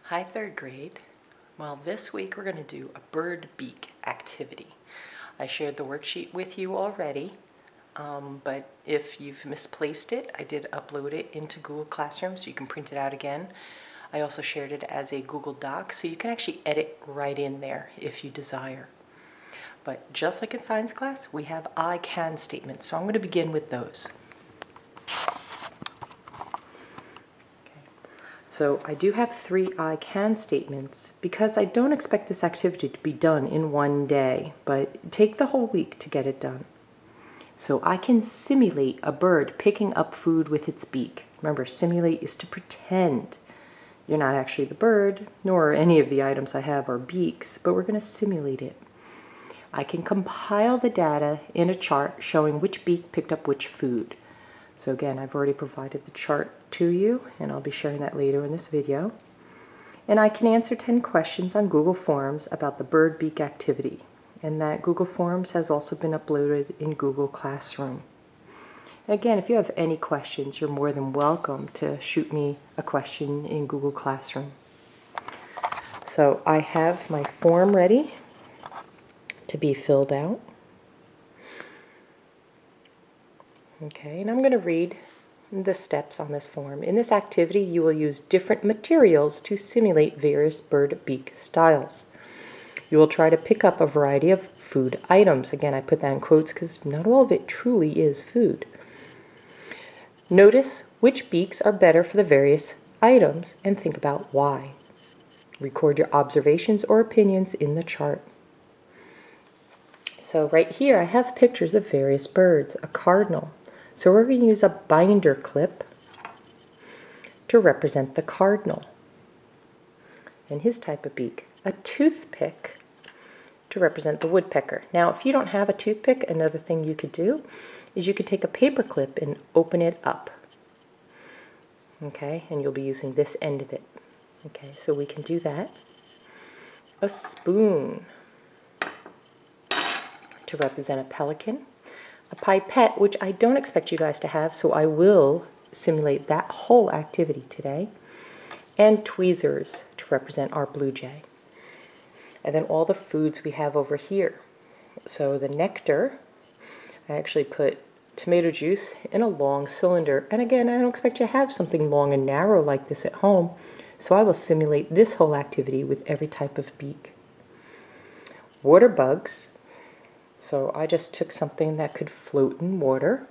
Hi, third grade. Well, this week we're going to do a bird beak activity. I shared the worksheet with you already, but if you've misplaced it, I did upload it into Google Classroom so you can print it out again. I also shared it as a Google Doc so you can actually edit right in there if you desire. But just like in science class, we have I can statements, so I'm going to begin with those. So I do have 3 I can statements because I don't expect this activity to be done in one day, but take the whole week to get it done. So I can simulate a bird picking up food with its beak. Remember, simulate is to pretend. You're not actually the bird, nor any of the items I have are beaks, but we're going to simulate it. I can compile the data in a chart showing which beak picked up which food. So again, I've already provided the chart to you, and I'll be sharing that later in this video. And I can answer 10 questions on Google Forms about the bird beak activity. And that Google Forms has also been uploaded in Google Classroom. And again, if you have any questions, you're more than welcome to shoot me a question in Google Classroom. So I have my form ready to be filled out. Okay, and I'm going to read the steps on this form. In this activity, you will use different materials to simulate various bird beak styles. You will try to pick up a variety of food items. Again, I put that in quotes because not all of it truly is food. Notice which beaks are better for the various items and think about why. Record your observations or opinions in the chart. So right here I have pictures of various birds. A cardinal. So we're going to use a binder clip to represent the cardinal and his type of beak. A toothpick to represent the woodpecker. Now, if you don't have a toothpick, another thing you could do is you could take a paper clip and open it up. Okay, and you'll be using this end of it. Okay, so we can do that. A spoon to represent a pelican. A pipette, which I don't expect you guys to have, so I will simulate that whole activity today. And tweezers to represent our blue jay. And then all the foods we have over here. So the nectar, I actually put tomato juice in a long cylinder. And again, I don't expect you to have something long and narrow like this at home, so I will simulate this whole activity with every type of beak. Water bugs. So I just took something that could float in water.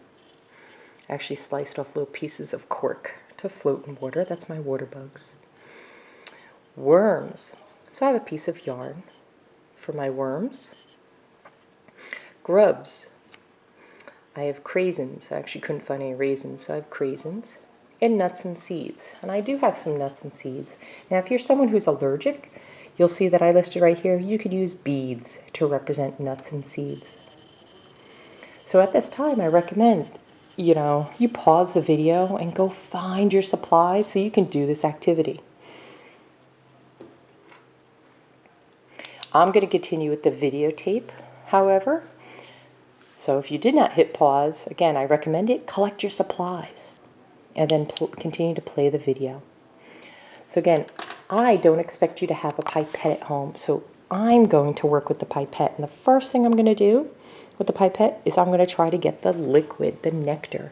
I actually sliced off little pieces of cork to float in water. That's my water bugs. Worms. So I have a piece of yarn for my worms. Grubs. I have craisins. I actually couldn't find any raisins, so I have craisins. And nuts and seeds. And I do have some nuts and seeds. Now, if you're someone who's allergic, you'll see that I listed right here, you could use beads to represent nuts and seeds. So at this time, I recommend, you pause the video and go find your supplies so you can do this activity. I'm going to continue with the videotape, however. So if you did not hit pause, again, I recommend it, collect your supplies, and then continue to play the video. So again, I don't expect you to have a pipette at home, so I'm going to work with the pipette. And the first thing I'm going to do with the pipette is I'm going to try to get the liquid, the nectar.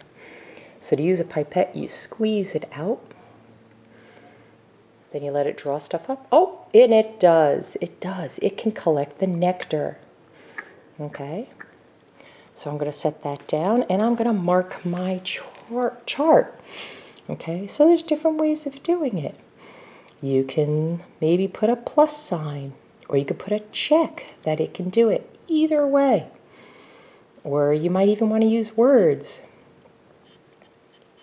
So to use a pipette, you squeeze it out. Then you let it draw stuff up. Oh, and it does. It does. It can collect the nectar. Okay. So I'm going to set that down, and I'm going to mark my chart. Okay. So there's different ways of doing it. You can maybe put a plus sign, or you could put a check that it can do it. Either way. Or you might even want to use words.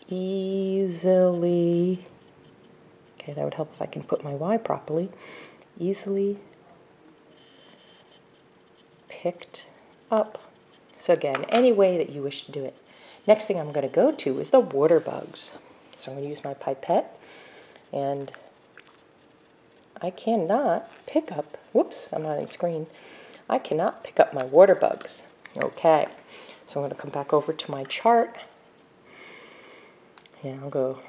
Easily. Okay, that would help if I can put my Y properly. Easily picked up. So again, any way that you wish to do it. Next thing I'm going to go to is the water bugs. So I'm going to use my pipette, and I cannot pick up, whoops, I'm not in screen. I cannot pick up my water bugs. Okay, so I'm going to come back over to my chart. And I'll go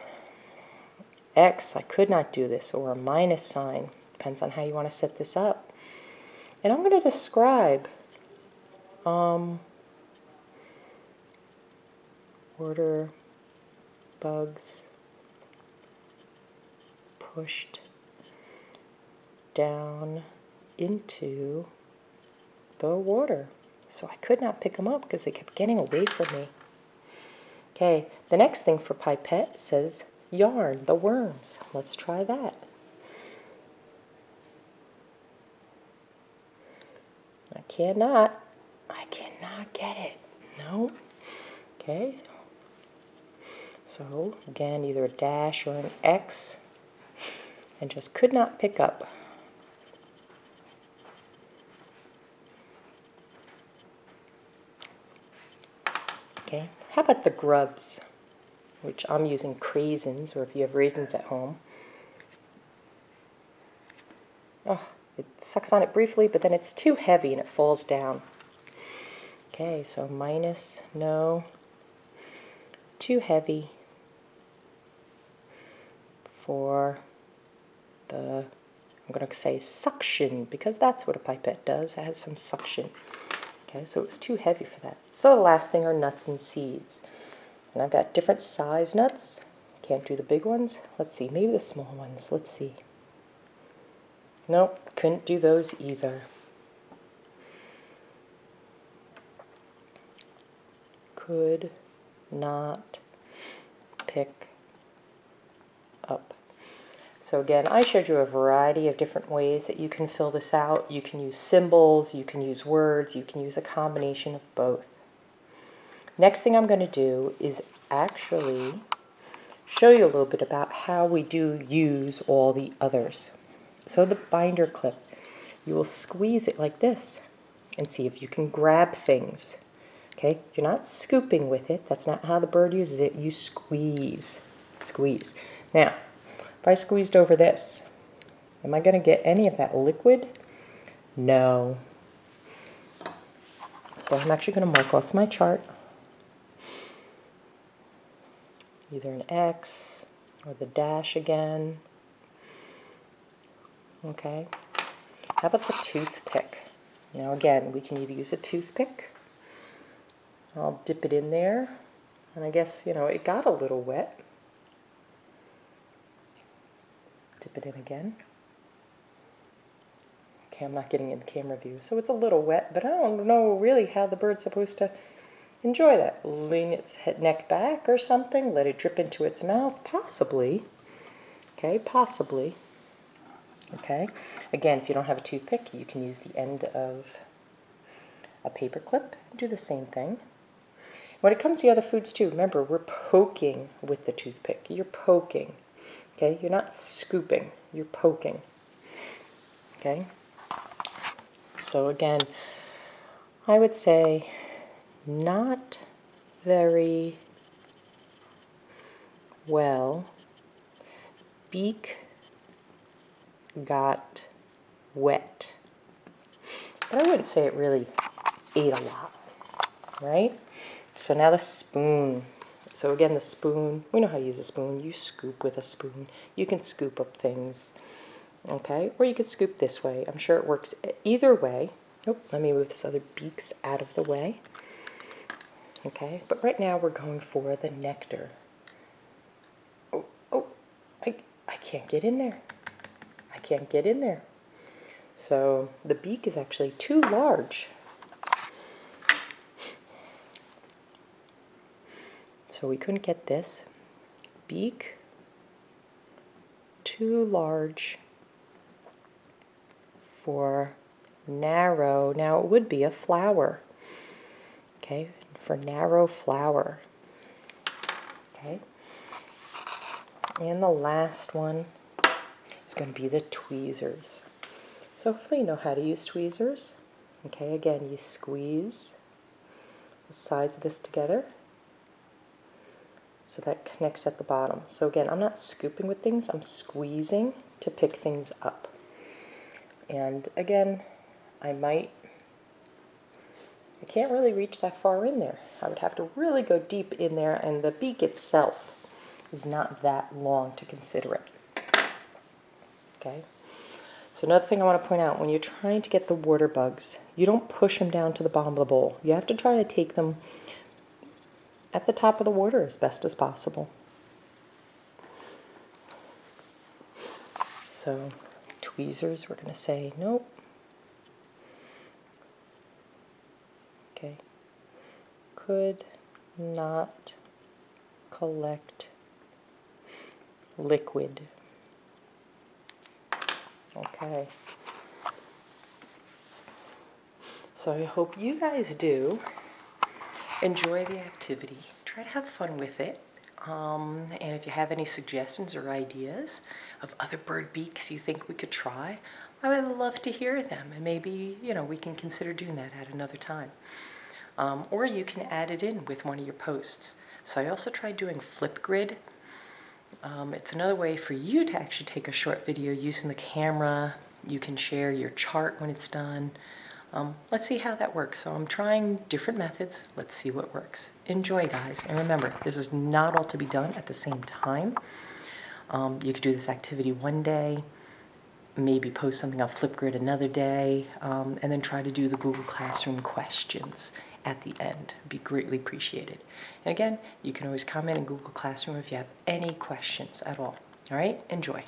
X, I could not do this, or a minus sign. Depends on how you want to set this up. And I'm going to describe order bugs pushed down into the water. So I could not pick them up because they kept getting away from me. Okay, the next thing for pipette says yarn, the worms. Let's try that. I cannot get it. No. Okay. So again, either a dash or an X, and just could not pick up. Okay, how about the grubs, which I'm using craisins, or if you have raisins at home. Oh, it sucks on it briefly, but then it's too heavy and it falls down. Okay, so minus, no, too heavy for the, I'm going to say suction, because that's what a pipette does. It has some suction. Okay, so it was too heavy for that. So the last thing are nuts and seeds. And I've got different size nuts. Can't do the big ones. Let's see, maybe the small ones. Let's see. Nope, couldn't do those either. Could not pick up. So again, I showed you a variety of different ways that you can fill this out. You can use symbols, you can use words, you can use a combination of both. Next thing I'm going to do is actually show you a little bit about how we do use all the others. So the binder clip, you will squeeze it like this and see if you can grab things. Okay, you're not scooping with it. That's not how the bird uses it. You squeeze. Squeeze. Now, if I squeezed over this, am I going to get any of that liquid? No. So I'm actually going to mark off my chart. Either an X or the dash again. Okay. How about the toothpick? Now again, we can either use a toothpick. I'll dip it in there. And I guess, you know, it got a little wet. Dip it in again. Okay, I'm not getting in the camera view, so it's a little wet, but I don't know really how the bird's supposed to enjoy that. Lean its neck back or something, let it drip into its mouth, possibly. Okay, possibly. Okay, again, if you don't have a toothpick, you can use the end of a paper clip and do the same thing. When it comes to the other foods too, remember, we're poking with the toothpick. You're poking. Okay, you're not scooping, you're poking. Okay, so again, I would say not very well. Beak got wet. But I wouldn't say it really ate a lot, right? So now the spoon. So again, the spoon, we know how to use a spoon. You scoop with a spoon. You can scoop up things, okay? Or you can scoop this way. I'm sure it works either way. Oh, let me move this other beaks out of the way. Okay, but right now we're going for the nectar. Oh, I can't get in there. I can't get in there. So the beak is actually too large. So we couldn't get this. Beak, too large for narrow. Now it would be a flower. Okay, for narrow flower. Okay. And the last one is going to be the tweezers. So hopefully you know how to use tweezers. Okay, again, you squeeze the sides of this together so that connects at the bottom. So again, I'm not scooping with things, I'm squeezing to pick things up. And again, I can't really reach that far in there. I would have to really go deep in there, and the beak itself is not that long to consider it. Okay? So another thing I want to point out, when you're trying to get the water bugs, you don't push them down to the bottom of the bowl. You have to try to take them at the top of the water as best as possible. So tweezers, we're going to say nope. Okay. Could not collect liquid. Okay. So I hope you guys do enjoy the activity. Try to have fun with it. And if you have any suggestions or ideas of other bird beaks you think we could try, I would love to hear them. And maybe, we can consider doing that at another time. Or you can add it in with one of your posts. So I also tried doing Flipgrid. It's another way for you to actually take a short video using the camera. You can share your chart when it's done. Let's see how that works. So I'm trying different methods. Let's see what works. Enjoy, guys. And remember, this is not all to be done at the same time. You could do this activity one day, maybe post something on Flipgrid another day, and then try to do the Google Classroom questions at the end. Be greatly appreciated. And again, you can always comment in Google Classroom if you have any questions at all. All right? Enjoy.